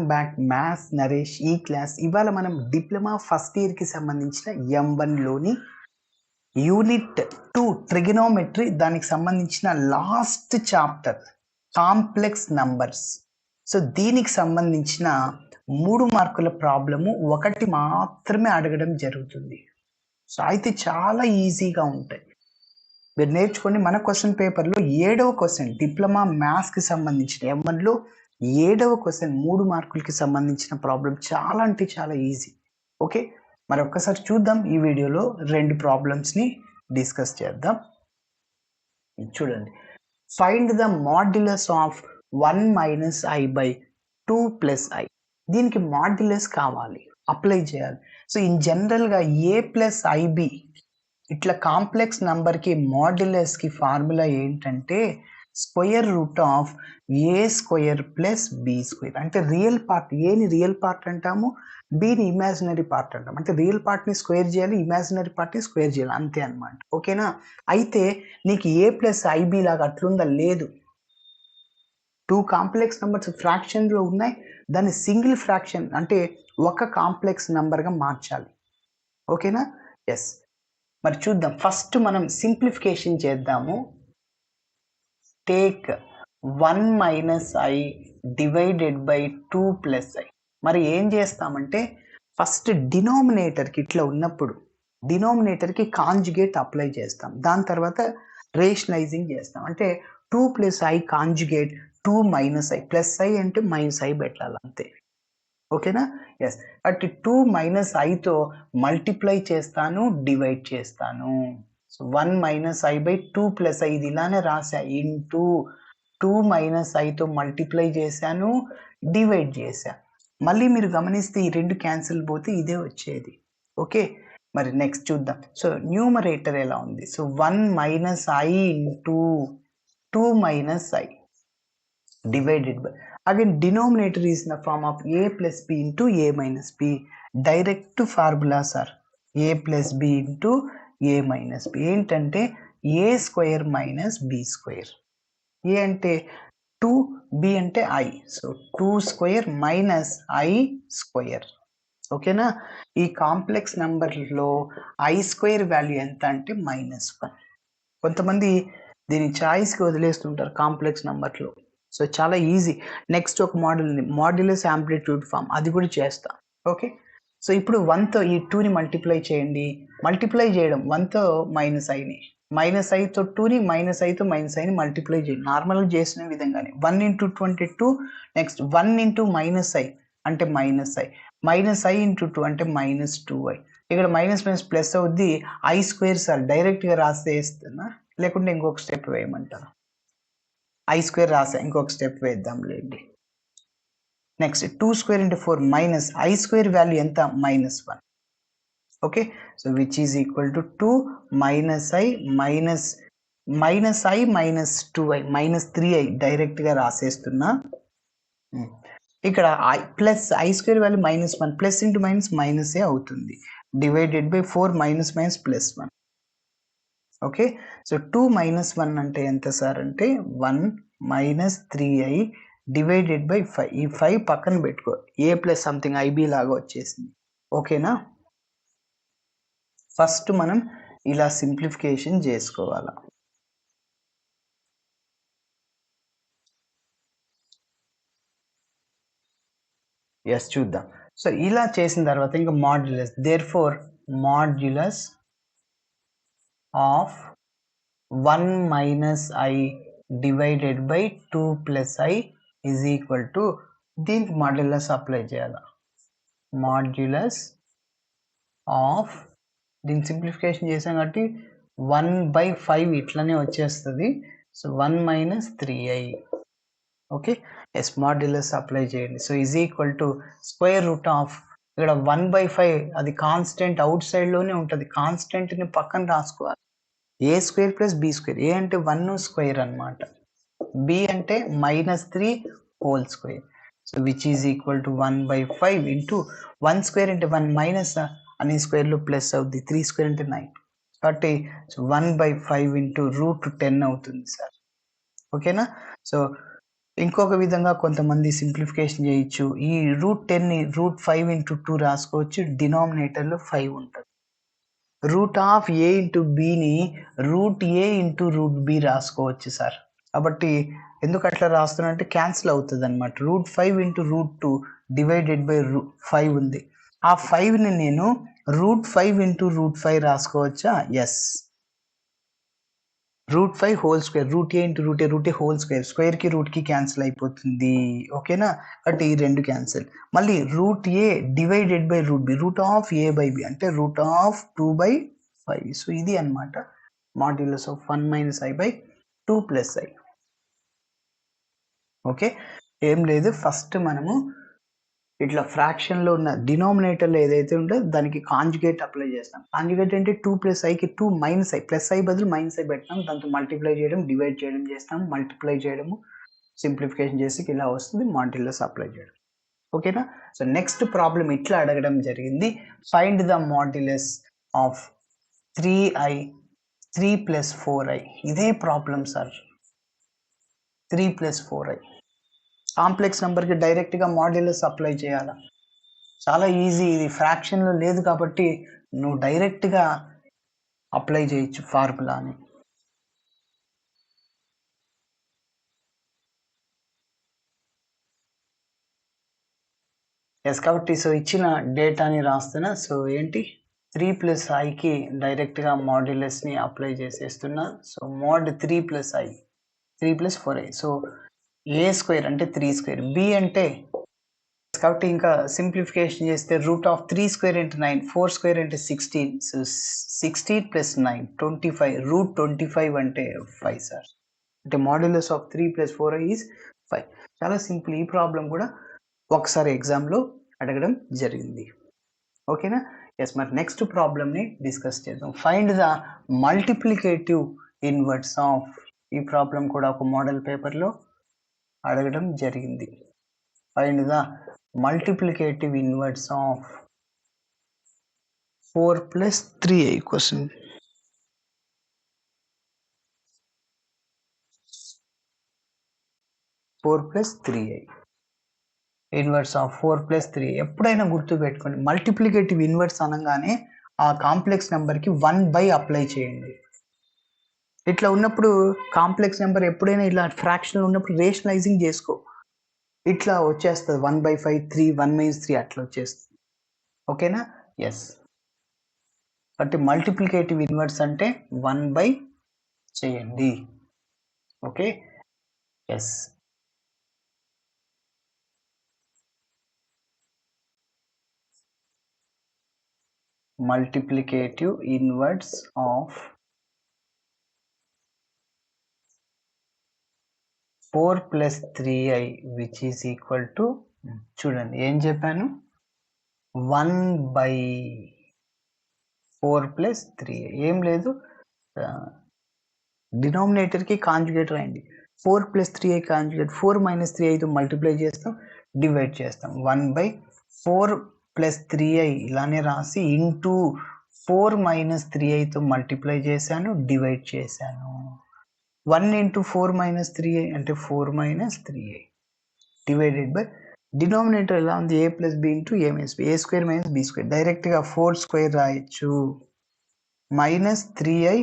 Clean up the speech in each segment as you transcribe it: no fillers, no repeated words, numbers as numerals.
Welcome back maths Naresh ఈ class. ఇవాళ మనం డిప్లొమా ఫస్ట్ ఇయర్కి సంబంధించిన M1లోని యూనిట్ 2 ట్రిగనోమెట్రీ దానికి సంబంధించిన last chapter complex numbers. So దీనికి సంబంధించిన 3 మార్కుల ప్రాబ్లము ఒకటి మాత్రమే అడగడం జరుగుతుంది. సో అయితే చాలా ఈజీగా ఉంటాయి, మీరు నేర్చుకోండి. మన క్వశ్చన్ పేపర్లో 7వ క్వశ్చన్ డిప్లొమా మ్యాథ్స్కి సంబంధించిన M1లో 7వ క్వశ్చన్ 3 మార్కులకి సంబంధించిన ప్రాబ్లం చాలా అంటే చాలా ఈజీ. ఓకే, మరి ఒక్కసారి చూద్దాం. ఈ వీడియోలో 2 ప్రాబ్లమ్స్ని డిస్కస్ చేద్దాం. చూడండి, find the modulus of 1 minus i by 2 plus i. దీనికి మాడ్యులస్ కావాలి, అప్లై చేయాలి. సో ఇన్ జనరల్గా ఏ ప్లస్ ఐబి ఇట్లా కాంప్లెక్స్ నంబర్కి మాడ్యులస్కి ఫార్ములా ఏంటంటే square root of a square plus b square. అంటే రియల్ పార్ట్, ఏని రియల్ పార్ట్ అంటాము, బిని ఇమాజినరీ పార్ట్ అంటాము. అంటే రియల్ పార్ట్ని స్క్వేర్ చేయాలి, ఇమాజినరీ పార్ట్ని స్క్వేర్ చేయాలి, అంతే అనమాట. ఓకేనా? అయితే నీకు ఏ ప్లస్ ఐబి లాగా అట్లుందా? లేదు. 2 కాంప్లెక్స్ నెంబర్స్ ఫ్రాక్షన్లో ఉన్నాయి, దాన్ని సింగిల్ ఫ్రాక్షన్ అంటే ఒక కాంప్లెక్స్ నెంబర్గా మార్చాలి. ఓకేనా? ఎస్. మరి చూద్దాం. ఫస్ట్ మనం సింప్లిఫికేషన్ చేద్దాము. Take 1 minus I divided by 2 plus I. మరి ఏం చేస్తామంటే ఫస్ట్ డినామినేటర్కి ఇట్లా ఉన్నప్పుడు డినామినేటర్కి కాంజుగేట్ అప్లై చేస్తాం, దాని తర్వాత రేషనలైజింగ్ చేస్తాం. అంటే 2 plus I conjugate 2 minus I, plus I అంటే మైనస్ ఐ పెట్టాలి, అంతే. ఓకేనా? ఎస్. అటు 2 మైనస్ ఐతో మల్టిప్లై చేస్తాను, డివైడ్ చేస్తాను. So 1 minus i by 2 plus I, ఇది ఇలానే రాసా, ఇంటూ 2 మైనస్ ఐతో మల్టిప్లై చేశాను, డివైడ్ చేశా. మళ్ళీ మీరు గమనిస్తే ఈ 2 క్యాన్సిల్ పోతే ఇదే వచ్చేది. ఓకే, మరి నెక్స్ట్ చూద్దాం. సో న్యూమరేటర్ ఎలా ఉంది? So 1 minus I into 2 minus I divided by, again denominator is in the form of a plus b into a minus b. Direct formulas are a plus b into a minus b. ఏంటంటే a square minus b square. a అంటే 2, b అంటే i, so 2 square minus i square. ఓకేనా? ఈ complex నెంబర్లో i square value ఎంత అంటే -1. కొంతమంది దీని చాయిస్కి వదిలేస్తుంటారు కాంప్లెక్స్ నెంబర్లో. సో చాలా ఈజీ. నెక్స్ట్ ఒక మోడల్ ఉంది, మాడ్యులస్ యాంప్లిట్యూడ్ ఫామ్, అది కూడా చేస్తా. ఓకే, సో ఇప్పుడు 1తో ఈ 2ని మల్టిప్లై చేయండి. మల్టిప్లై చేయడం 1తో మైనస్ ఐని, మైనస్ ఐతో 2ని, మైనస్ ఐతో మైనస్ ఐని మల్టిప్లై చేయండి, నార్మల్గా చేసిన విధంగానే. 1 into 22, next 1 into minus I అంటే minus I, minus I into 2 అంటే మైనస్ 2i. ఇక్కడ మైనస్ మైనస్ ప్లస్ అవుద్ది, ఐ స్క్వేర్ సార్ డైరెక్ట్గా రాస్తే వేస్తున్నా, లేకుంటే ఇంకొక స్టెప్ వేయమంటారు. ఐ స్క్వేర్ రాసా, ఇంకొక స్టెప్ వేద్దాం లేండి. Next 2 square into 4 minus I square value ఎంత? -1. Okay, so which is equal to 2 minus I minus I minus 2i minus 3i డైరెక్ట్గా రాసేస్తున్నా. ఇక్కడ I plus I square value -1, plus into minus మైనసే అవుతుంది, divided by 4 minus minus plus 1. Okay, so 2 minus 1 అంటే ఎంత sir అంటే 1 minus 3i divided బై 5. ఈ 5 పక్కన పెట్టుకో, ఏ ప్లస్ సంథింగ్ ఐబి లాగా వచ్చేసింది. ఓకేనా? ఫస్ట్ మనం ఇలా సింప్లిఫికేషన్ చేసుకోవాలా. ఎస్, చూద్దాం. సో ఇలా చేసిన తర్వాత ఇంకా modulus, therefore modulus of 1 minus I divided by 2 plus I is equal to, దీనికి మాడ్యులస్ అప్లై చేయాలి. మాడ్యులస్ ఆఫ్, దీని సింప్లిఫికేషన్ చేసాం కాబట్టి 1/5 ఇట్లనే వచ్చేస్తుంది. So 1 minus 3i. Okay, yes, modulus apply చేయండి. So is equal to square root of, ఇక్కడ 1/5 అది కాన్స్టెంట్ అవుట్ సైడ్లోనే ఉంటుంది, కాన్స్టెంట్ని పక్కన రాసుకోవాలి. ఏ స్క్వేర్ ప్లస్ బి స్క్వేర్, ఏ అంటే 1 స్క్వేర్ అనమాట, బి అంటే -3 whole square. So which is equal to 1/5 into 1 square అంటే 1 మైనస్ అనే స్క్వేర్లో ప్లస్ అవుద్ది, 3 స్క్వేర్ అంటే 9, కాబట్టి 1/5 ఇంటూ √10 అవుతుంది సార్. ఓకేనా? సో ఇంకొక విధంగా కొంతమంది సింప్లిఫికేషన్ చేయొచ్చు. ఈ √10ని √5 × 2 రాసుకోవచ్చు. డినామినేటర్‌లో 5 ఉంటది. √A × Bని √A × √B రాసుకోవచ్చు కాబట్టి ఎందుకట్లా రాస్తున్నానంటే క్యాన్సిల్ అవుతదనమాట. √5 × √2 డివైడెడ్ బై 5 ఉంది. ఆ 5ని నేను √5 × √5 రాసుకోవచ్చా? Yes. √5 whole square √A whole స్క్వేర్‌కి రూట్‌కి క్యాన్సిల్ అయిపోతుంది. ఓకేనా? కాబట్టి ఈ 2 క్యాన్సిల్. మళ్ళీ √A divided by √B √A/B అంటే √2/5. సో ఇది అన్నమాట modulus of 1 - i/2 + i. Okay. ఏం లేదు, ఫస్ట్ మనము ఇట్లా ఫ్రాక్షన్‌లో ఉన్న డినామినేటర్‌లో ఏదైతే ఉందో దానికి కాంజుగేట్ అప్లై చేస్తాం. కాంజుగేట్ అంటే 2 + iకి 2 - i ప్లస్ i బదులు -i పెట్టినాం. దాంతో మల్టిప్లై చేయడం, డివైడ్ చేయడం చేస్తాం. మల్టిప్లై చేయడము, సింప్లిఫికేషన్ చేసి ఇలా వస్తుంది. మాడ్యులస్ అప్లై చేయడం. ఓకేనా? సో నెక్స్ట్ ప్రాబ్లం ఇట్లా అడగడం జరిగింది. Find the modulus of 3i 3 + 4i. ఇదే ప్రాబ్లం సార్. 3 + 4i కాంప్లెక్స్ నెంబర్కి డైరెక్ట్గా మాడ్యులస్ అప్లై చేయాలా? చాలా ఈజీ. ఇది ఫ్రాక్షన్లో లేదు కాబట్టి నువ్వు డైరెక్ట్గా అప్లై చేయొచ్చు ఫార్ములాని. ఎస్, కాబట్టి సో ఇచ్చిన డేటాని రాస్తున్నా. సో ఏంటి 3 + iకి డైరెక్ట్గా మాడ్యులస్ని అప్లై చేసేస్తున్నా. So mod 3 + i 3 + 4i. So a² అంటే 3², b అంటే కాబట్టి ఇంకా సింప్లిఫికేషన్ చేస్తే √3² × 9 4² అంటే 16. సో 16 + 9 25. √25 అంటే 5 సార్. అంటే మాడ్యులస్ ఆఫ్ 3 + 4i ఈజ్ 5. చాలా సింపుల్. ఈ ప్రాబ్లం కూడా ఒకసారి ఎగ్జామ్లో అడగడం జరిగింది. ఓకేనా? ఎస్, మరి నెక్స్ట్ ప్రాబ్లమ్ని డిస్కస్ చేద్దాం. Find the multiplicative inverse of. ఈ ప్రాబ్లం కూడా ఒక మోడల్ పేపర్లో అడగడం జరిగింది. Find the multiplicative inverse of 4 + 3i question. Inverse of 4 + 3. ఎప్పుడైనా గుర్తు పెట్టుకోండి, మల్టిప్లికేటివ్ ఇన్వర్స్ అనగానే ఆ కాంప్లెక్స్ నెంబర్కి 1/, అప్లై చేయండి. ఇట్లా ఉన్నప్పుడు కాంప్లెక్స్ నెంబర్ ఎప్పుడైనా ఇలా ఫ్రాక్షన్ ఉన్నప్పుడు రేషనలైజింగ్ చేసుకో. ఇట్లా వచ్చేస్తుంది 1/5 3 1 - 3 అట్లా వచ్చేస్తుంది. ఓకేనా? ఎస్. అంటే మల్టిప్లికేటివ్ ఇన్వర్స్ అంటే 1/, చేయండి. Okay. Yes. multiplicative inverse of 4 + 3i which is equal to, చూడండి ఏం చెప్పాను, 1/4 + 3i. ఏం లేదు, డినామినేటర్కి కాంజుగేట్ రాయండి. 4 + 3i కాంజుగేట్ 4 - 3iతో మల్టిప్లై చేస్తాం, డివైడ్ చేస్తాం. 1/4 + 3i ఇలానే రాసి ఇంటూ 4 - 3iతో మల్టిప్లై చేశాను, డివైడ్ చేశాను. 1 × 4 - 3i అంటే 4 - 3i డివైడెడ్ బై డినామినేటర్ ఎలా ఉంది, a + b × a - b, a² - b². డైరెక్ట్గా 4² రాయొచ్చు, -3i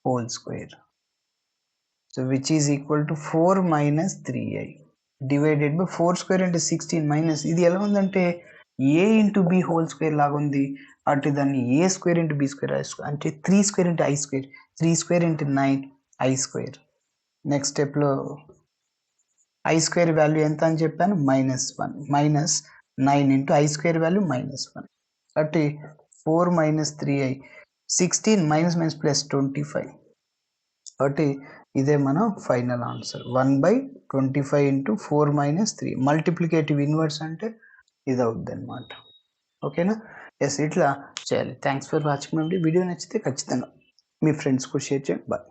whole square. So which is equal to 4 - 3i divided by 4² అంటే 16 మైనస్ ఇది ఎలా ఉందంటే a × b హోల్ స్క్వేర్ లాగా ఉంది. అంటే దాన్ని a² × b² అంటే 3² × i², 3² × 9 i². నెక్స్ట్ స్టెప్లో i² వాల్యూ ఎంత అని చెప్పాను, -1 -9 × i² వాల్యూ -1. కాబట్టి 4 - 3i 16 -+ 25. కాబట్టి ఇదే మన ఫైనల్ ఆన్సర్. 1/25 × 4 - 3 మల్టిప్లికేటివ్ ఇన్వర్స్ అంటే ఇది అవుద్ది అనమాట. ఓకేనా? ఎస్, ఇట్లా చేయాలి. Thanks for watching. వీడియో నచ్చితే ఖచ్చితంగా మీ ఫ్రెండ్స్కు షేర్ చేయండి. బాయ్.